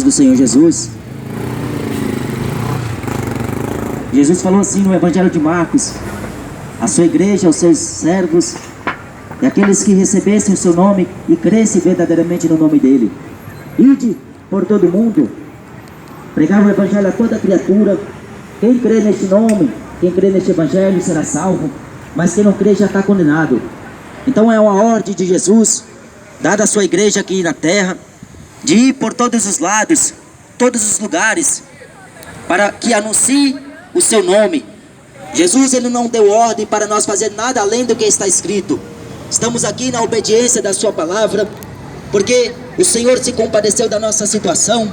paz do Senhor Jesus. Jesus falou assim no Evangelho de Marcos: a sua igreja, os seus servos e aqueles que recebessem o seu nome e crescem verdadeiramente no nome dele. Ide por todo o mundo, pregar o Evangelho a toda criatura. Quem crê neste nome, quem crê neste Evangelho será salvo, mas quem não crê já está condenado. Então é uma ordem de Jesus, dada à sua igreja aqui na terra, de ir por todos os lados, todos os lugares, para que anuncie o seu nome. Jesus, ele não deu ordem para nós fazer nada além do que está escrito. Estamos aqui na obediência da sua palavra, porque o Senhor se compadeceu da nossa situação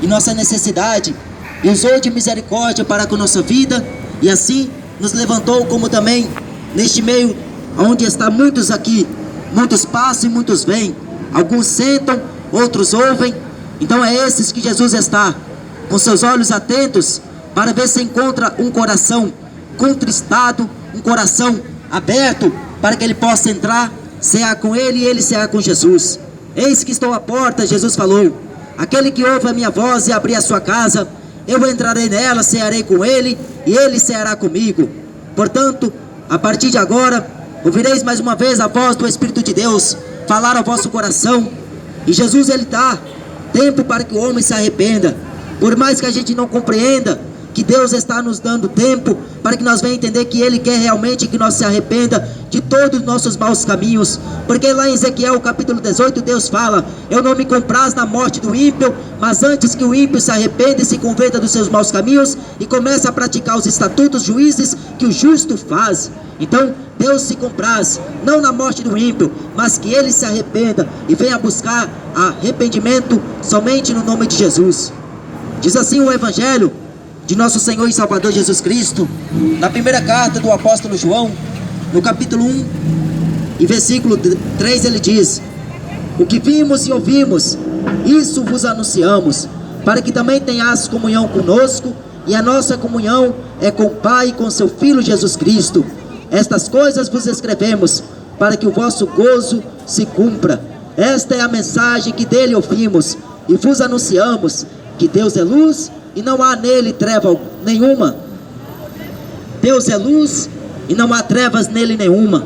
e nossa necessidade, e usou de misericórdia para com nossa vida, e assim nos levantou, como também neste meio onde está muitos aqui, muitos passam e muitos vêm, alguns sentam, outros ouvem. Então é esses que Jesus está com seus olhos atentos para ver se encontra um coração contristado, um coração aberto, para que ele possa entrar, cear com ele e ele cear com Jesus. Eis que estou à porta, Jesus falou: aquele que ouve a minha voz e abrir a sua casa, eu entrarei nela, cearei com ele e ele ceará comigo. Portanto, a partir de agora, ouvireis mais uma vez a voz do Espírito de Deus falar ao vosso coração. E Jesus, ele dá tempo para que o homem se arrependa. Por mais que a gente não compreenda que Deus está nos dando tempo para que nós venhamos entender que Ele quer realmente que nós se arrependa de todos os nossos maus caminhos. Porque lá em Ezequiel capítulo 18 Deus fala: eu não me compraz na morte do ímpio, mas antes que o ímpio se arrependa e se converta dos seus maus caminhos e comece a praticar os estatutos, juízes que o justo faz. Então Deus se compraz não na morte do ímpio, mas que ele se arrependa e venha buscar arrependimento somente no nome de Jesus. Diz assim o Evangelho de nosso Senhor e Salvador Jesus Cristo, na primeira carta do apóstolo João, no capítulo 1 e versículo 3, ele diz: o que vimos e ouvimos, isso vos anunciamos, para que também tenhas comunhão conosco, e a nossa comunhão é com o Pai e com seu Filho Jesus Cristo. Estas coisas vos escrevemos, para que o vosso gozo se cumpra. Esta é a mensagem que dele ouvimos, e vos anunciamos, que Deus é luz, e não há nele treva nenhuma. Deus é luz, e não há trevas nele nenhuma.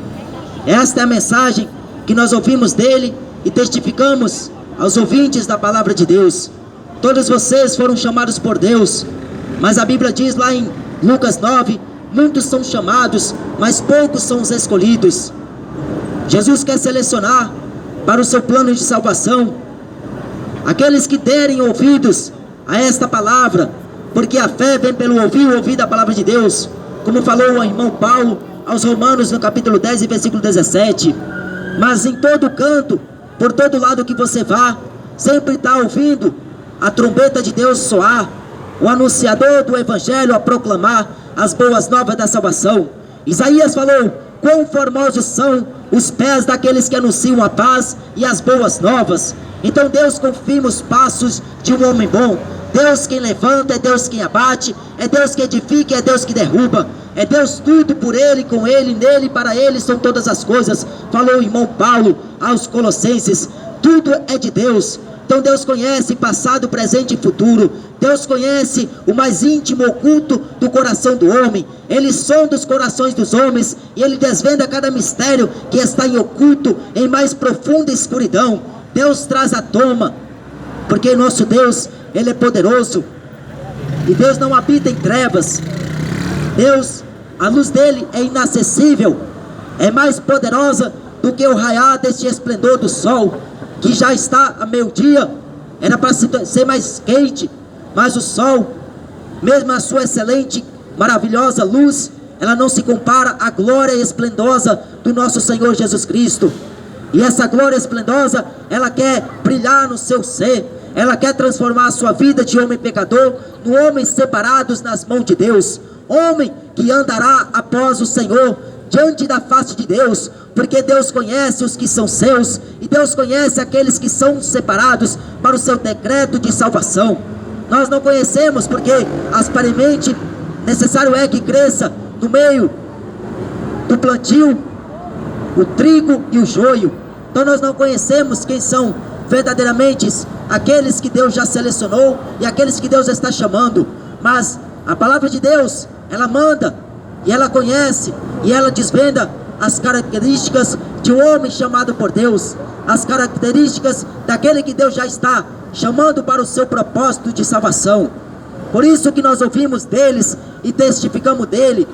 Esta é a mensagem que nós ouvimos dele, e testificamos aos ouvintes da palavra de Deus. Todos vocês foram chamados por Deus, mas a Bíblia diz lá em Lucas 9, muitos são chamados, mas poucos são os escolhidos. Jesus quer selecionar para o seu plano de salvação aqueles que derem ouvidos a esta palavra, porque a fé vem pelo ouvir da palavra de Deus, como falou o irmão Paulo aos Romanos no capítulo 10 e versículo 17. Mas em todo canto, por todo lado que você vá, sempre está ouvindo a trombeta de Deus soar, o anunciador do Evangelho a proclamar as boas novas da salvação. Isaías falou: quão formosos são os pés daqueles que anunciam a paz e as boas novas. Então Deus confirma os passos de um homem bom. Deus quem levanta, é Deus quem abate, é Deus que edifica, é Deus que derruba, é Deus tudo por ele, com ele, nele, para ele são todas as coisas. Falou o irmão Paulo aos Colossenses: tudo é de Deus. Então Deus conhece passado, presente e futuro. Deus conhece o mais íntimo, oculto do coração do homem. Ele sonda os corações dos homens e ele desvenda cada mistério que está em oculto, em mais profunda escuridão. Deus traz à tona, porque nosso Deus, ele é poderoso, e Deus não habita em trevas. Deus, a luz dele é inacessível, é mais poderosa do que o raiar deste esplendor do sol, que já está a meio-dia. Era para ser mais quente, mas o sol, mesmo a sua excelente, maravilhosa luz, ela não se compara à glória esplendosa do nosso Senhor Jesus Cristo. E essa glória esplendosa, ela quer brilhar no seu ser, ela quer transformar a sua vida de homem pecador no homem separados nas mãos de Deus, homem que andará após o Senhor, diante da face de Deus, porque Deus conhece os que são seus, e Deus conhece aqueles que são separados para o seu decreto de salvação. Nós não conhecemos, porque asperamente necessário é que cresça no meio do plantio o trigo e o joio. Então nós não conhecemos quem são verdadeiramente aqueles que Deus já selecionou e aqueles que Deus está chamando. Mas a palavra de Deus, ela manda, e ela conhece, e ela desvenda as características de um homem chamado por Deus, as características daquele que Deus já está chamando para o seu propósito de salvação. Por isso que nós ouvimos deles e testificamos dele,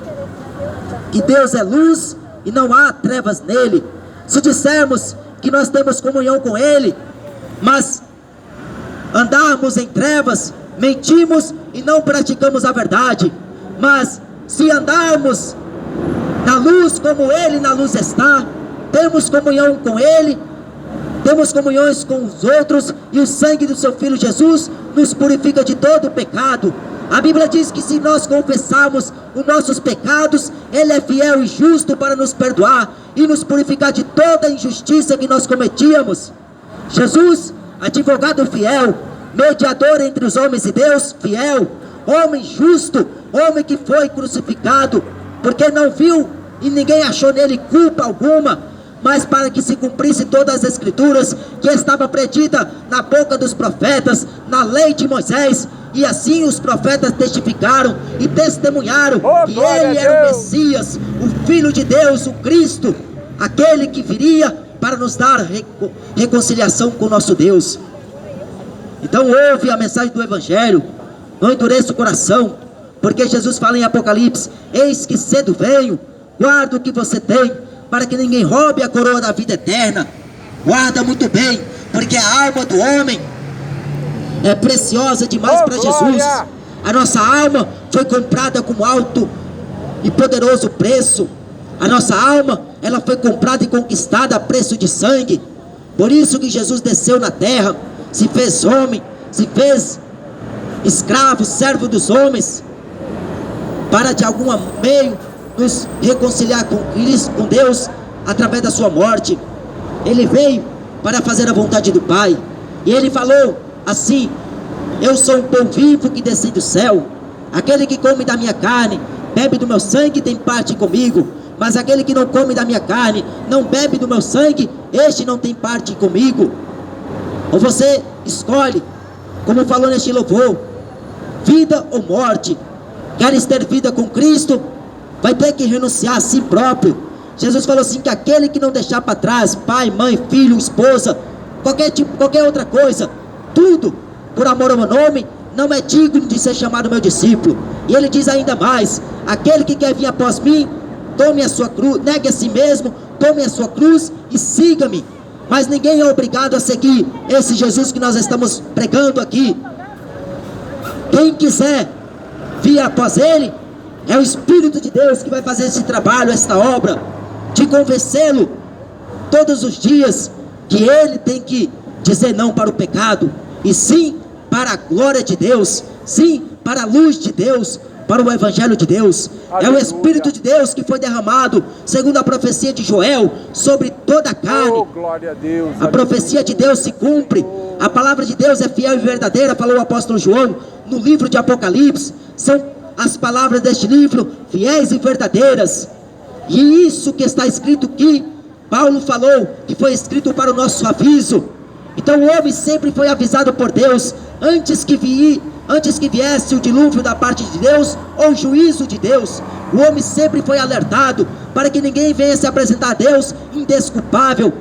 que Deus é luz e não há trevas nele. Se dissermos que nós temos comunhão com ele, mas andarmos em trevas, mentimos e não praticamos a verdade. Mas se andarmos na luz como ele na luz está, temos comunhão com ele, temos comunhões com os outros, e o sangue do seu Filho Jesus nos purifica de todo pecado. A Bíblia diz que se nós confessarmos os nossos pecados, ele é fiel e justo para nos perdoar e nos purificar de toda a injustiça que nós cometíamos. Jesus, advogado fiel, mediador entre os homens e Deus, fiel, homem justo, homem que foi crucificado, porque não viu e ninguém achou nele culpa alguma, mas para que se cumprisse todas as escrituras que estava predita na boca dos profetas, na lei de Moisés. E assim os profetas testificaram e testemunharam que ele era o Messias, o Filho de Deus, o Cristo, aquele que viria para nos dar reconciliação com o nosso Deus. Então ouve a mensagem do Evangelho, não endureça o coração, porque Jesus fala em Apocalipse: eis que cedo venho, guarda o que você tem, para que ninguém roube a coroa da vida eterna. Guarda muito bem, porque a alma do homem é preciosa demais para Jesus. A nossa alma foi comprada com alto e poderoso preço. A nossa alma, ela foi comprada e conquistada a preço de sangue. Por isso que Jesus desceu na terra, se fez homem, se fez escravo, servo dos homens, para de algum meio nos reconciliar com Cristo, com Deus, através da sua morte. Ele veio para fazer a vontade do Pai, e ele falou assim: eu sou um pão vivo que desci do céu. Aquele que come da minha carne, bebe do meu sangue, tem parte comigo. Mas aquele que não come da minha carne, não bebe do meu sangue, este não tem parte comigo. Ou você escolhe, como falou neste louvor, vida ou morte. Queres ter vida com Cristo? Vai ter que renunciar a si próprio. Jesus falou assim, que aquele que não deixar para trás pai, mãe, filho, esposa, qualquer outra coisa, tudo por amor ao meu nome, não é digno de ser chamado meu discípulo. E ele diz ainda mais: aquele que quer vir após mim, tome a sua cruz, negue a si mesmo, tome a sua cruz e siga-me. Mas ninguém é obrigado a seguir esse Jesus que nós estamos pregando aqui. Quem quiser vir após ele, é o Espírito de Deus que vai fazer esse trabalho, esta obra, de convencê-lo todos os dias que ele tem que dizer não para o pecado, e sim para a glória de Deus, sim para a luz de Deus, para o Evangelho de Deus. Aleluia. É o Espírito de Deus que foi derramado, segundo a profecia de Joel, sobre toda a carne. Oh, glória a Deus. A profecia de Deus se cumpre, a palavra de Deus é fiel e verdadeira, falou o apóstolo João no livro de Apocalipse. São as palavras deste livro fiéis e verdadeiras, e isso que está escrito aqui, Paulo falou que foi escrito para o nosso aviso. Então o homem sempre foi avisado por Deus, antes que viesse o dilúvio da parte de Deus, ou o juízo de Deus. O homem sempre foi alertado, para que ninguém venha se apresentar a Deus indesculpável.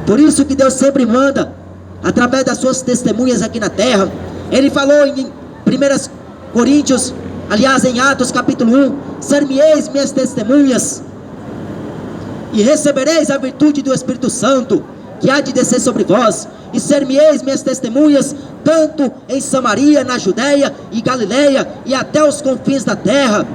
Por isso que Deus sempre manda, através das suas testemunhas aqui na terra. Ele falou em 1 Coríntios, aliás em Atos capítulo 1, ser-me-eis minhas testemunhas, e recebereis a virtude do Espírito Santo, que há de descer sobre vós, e ser-me-eis minhas testemunhas, tanto em Samaria, na Judeia e Galileia, e até os confins da terra.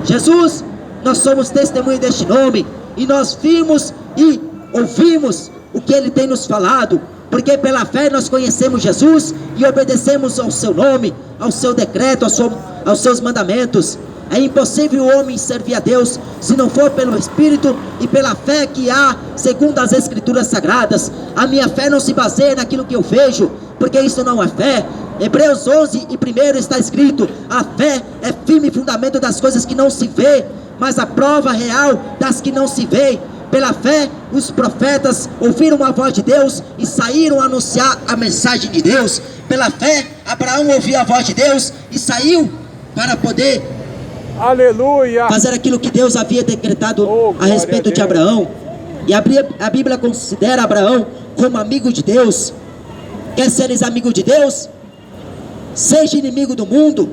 Jesus, nós somos testemunha deste nome, e nós vimos e ouvimos o que ele tem nos falado, porque pela fé nós conhecemos Jesus e obedecemos ao seu nome, ao seu decreto, aos seus mandamentos. É impossível o homem servir a Deus se não for pelo Espírito e pela fé que há segundo as Escrituras Sagradas. A minha fé não se baseia naquilo que eu vejo, porque isso não é fé. Hebreus 11 e 1 está escrito: a fé é firme fundamento das coisas que não se vê, mas a prova real das que não se vê. Pela fé, os profetas ouviram a voz de Deus e saíram a anunciar a mensagem de Deus. Pela fé, Abraão ouviu a voz de Deus e saiu para poder aleluia, fazer aquilo que Deus havia decretado a respeito de Abraão. E a Bíblia considera Abraão como amigo de Deus. Quer seres amigo de Deus? Seja inimigo do mundo.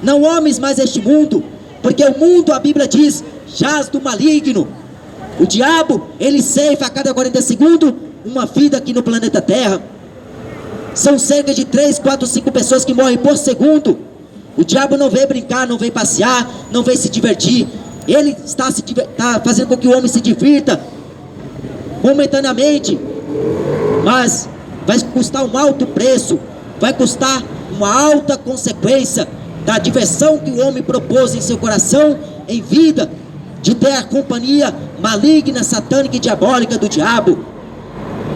Não ames mais este mundo, porque o mundo, a Bíblia diz, jaz do maligno. O diabo, ele ceifa a cada 40 segundos uma vida aqui no planeta Terra. São cerca de 3, 4, 5 pessoas que morrem por segundo. O diabo não veio brincar, não veio passear, não veio se divertir. Ele está fazendo com que o homem se divirta momentaneamente, mas vai custar um alto preço, vai custar uma alta consequência da diversão que o homem propôs em seu coração, em vida, de ter a companhia maligna, satânica e diabólica do diabo.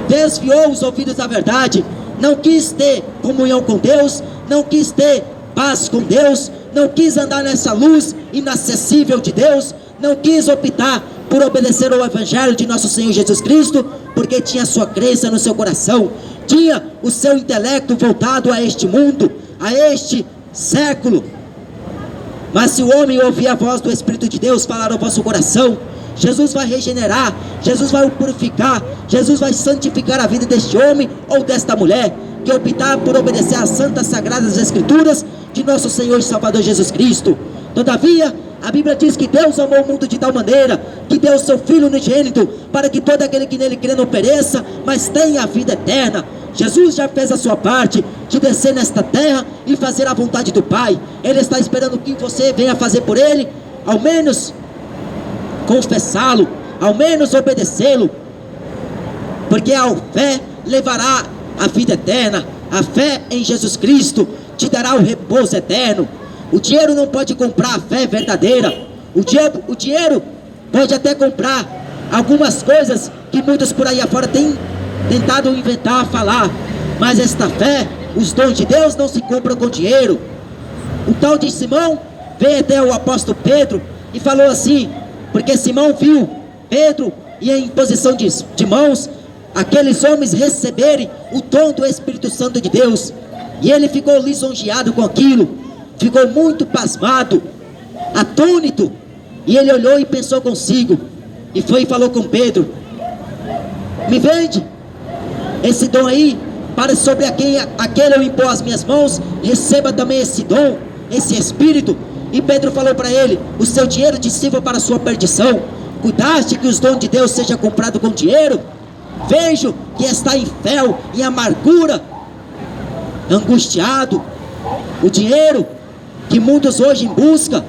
Desviou os ouvidos da verdade, não quis ter comunhão com Deus, não quis ter paz com Deus, não quis andar nessa luz inacessível de Deus, não quis optar por obedecer ao Evangelho de nosso Senhor Jesus Cristo, porque tinha sua crença no seu coração, tinha o seu intelecto voltado a este mundo, a este século. Mas se o homem ouvir a voz do Espírito de Deus falar ao vosso coração, Jesus vai regenerar, Jesus vai o purificar, Jesus vai santificar a vida deste homem ou desta mulher que optar por obedecer às santas sagradas escrituras de nosso Senhor e Salvador Jesus Cristo. Todavia, a Bíblia diz que Deus amou o mundo de tal maneira que deu o seu Filho unigênito para que todo aquele que nele crê não pereça, mas tenha a vida eterna. Jesus já fez a sua parte de descer nesta terra e fazer a vontade do Pai. Ele está esperando que você venha fazer por Ele, ao menos confessá-lo, ao menos obedecê-lo, porque a fé levará a vida eterna. A fé em Jesus Cristo te dará o repouso eterno. O dinheiro não pode comprar a fé verdadeira. O dinheiro pode até comprar algumas coisas que muitos por aí afora têm tentado inventar, falar, mas esta fé, os dons de Deus não se compram com dinheiro. O tal de Simão veio até o apóstolo Pedro e falou assim, porque Simão viu Pedro e em posição de mãos aqueles homens receberem o dom do Espírito Santo de Deus, e ele ficou lisonjeado com aquilo, ficou muito pasmado, atônito, e ele olhou e pensou consigo, e foi e falou com Pedro, me vende esse dom aí, para sobre aquele eu impor as minhas mãos, receba também esse dom, esse Espírito. E Pedro falou para ele, o seu dinheiro te sirva para a sua perdição, cuidaste que os dons de Deus seja comprado com dinheiro? Vejo que está em fel, em amargura, angustiado. O dinheiro que muitos hoje buscam,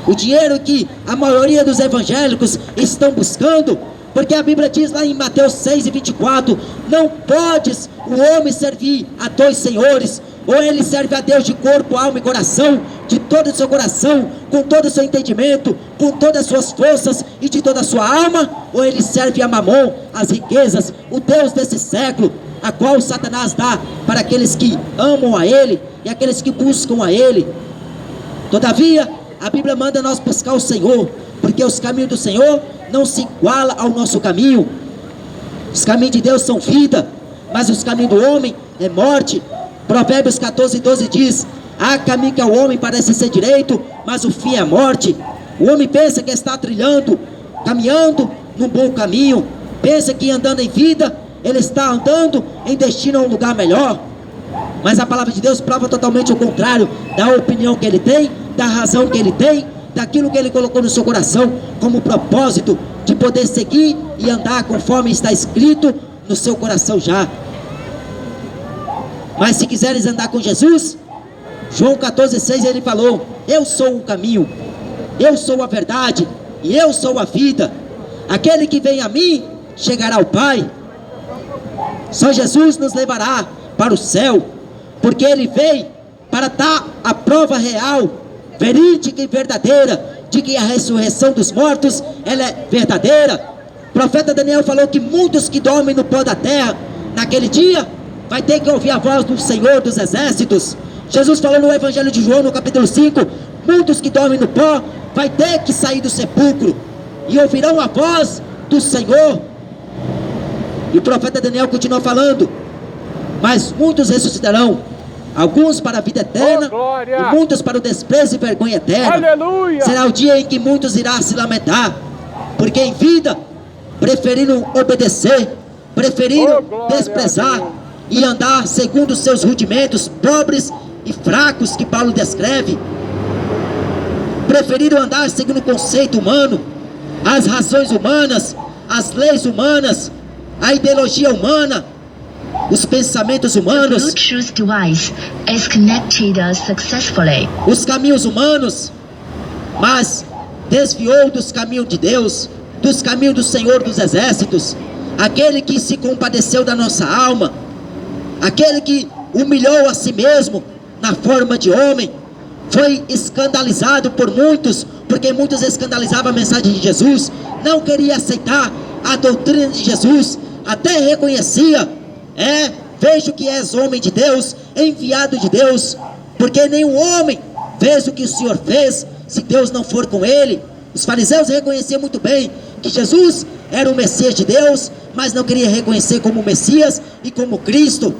o dinheiro que a maioria dos evangélicos estão buscando, porque a Bíblia diz lá em Mateus 6:24, não podes o homem servir a dois senhores, ou ele serve a Deus de corpo, alma e coração, de todo o seu coração, com todo o seu entendimento, com todas as suas forças e de toda a sua alma, ou ele serve a Mamon, as riquezas, o Deus desse século, a qual Satanás dá para aqueles que amam a ele e aqueles que buscam a ele. Todavia, a Bíblia manda nós buscar o Senhor, porque os caminhos do Senhor não se igualam ao nosso caminho. Os caminhos de Deus são vida, mas os caminhos do homem é morte. Provérbios 14:12 diz, há caminho que ao homem parece ser direito, mas o fim é a morte. O homem pensa que está trilhando, caminhando num bom caminho, pensa que andando em vida, ele está andando em destino a um lugar melhor, mas a palavra de Deus prova totalmente o contrário, da opinião que ele tem, da razão que ele tem, daquilo que ele colocou no seu coração, como propósito de poder seguir e andar conforme está escrito no seu coração já. Mas se quiseres andar com Jesus, João 14:6 ele falou, eu sou o caminho, eu sou a verdade e eu sou a vida, aquele que vem a mim chegará ao Pai. Só Jesus nos levará para o céu, porque ele veio para dar a prova real, verídica e verdadeira, de que a ressurreição dos mortos, ela é verdadeira. O profeta Daniel falou que muitos que dormem no pó da terra, naquele dia, vai ter que ouvir a voz do Senhor dos Exércitos. Jesus falou no Evangelho de João, no capítulo 5, muitos que dormem no pó, vai ter que sair do sepulcro, e ouvirão a voz do Senhor. E o profeta Daniel continua falando: mas muitos ressuscitarão, alguns para a vida eterna, e muitos para o desprezo e vergonha eterna. Aleluia. Será o dia em que muitos irão se lamentar, porque em vida preferiram obedecer, preferiram desprezar e andar segundo os seus rudimentos pobres e fracos que Paulo descreve. Preferiram andar segundo o conceito humano, as razões humanas, as leis humanas, a ideologia humana, os pensamentos humanos, Bluetooth device is connected successfully. os caminhos humanos, mas desviou dos caminhos de Deus, dos caminhos do Senhor dos Exércitos, aquele que se compadeceu da nossa alma, aquele que humilhou a si mesmo na forma de homem, foi escandalizado por muitos, porque muitos escandalizavam a mensagem de Jesus, não queria aceitar a doutrina de Jesus, até reconhecia: vejo que és homem de Deus, enviado de Deus, porque nenhum homem fez o que o Senhor fez, se Deus não for com ele. Os fariseus reconheciam muito bem que Jesus era o Messias de Deus, mas não queria reconhecer como Messias e como Cristo.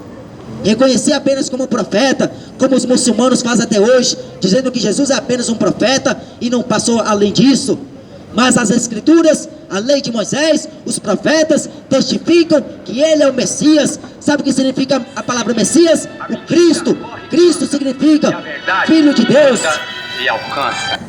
Reconhecia apenas como profeta, como os muçulmanos fazem até hoje, dizendo que Jesus é apenas um profeta e não passou além disso. Mas as Escrituras, a lei de Moisés, os profetas testificam que ele é o Messias. Sabe o que significa a palavra Messias? O Cristo. Cristo significa Filho de Deus. E alcança.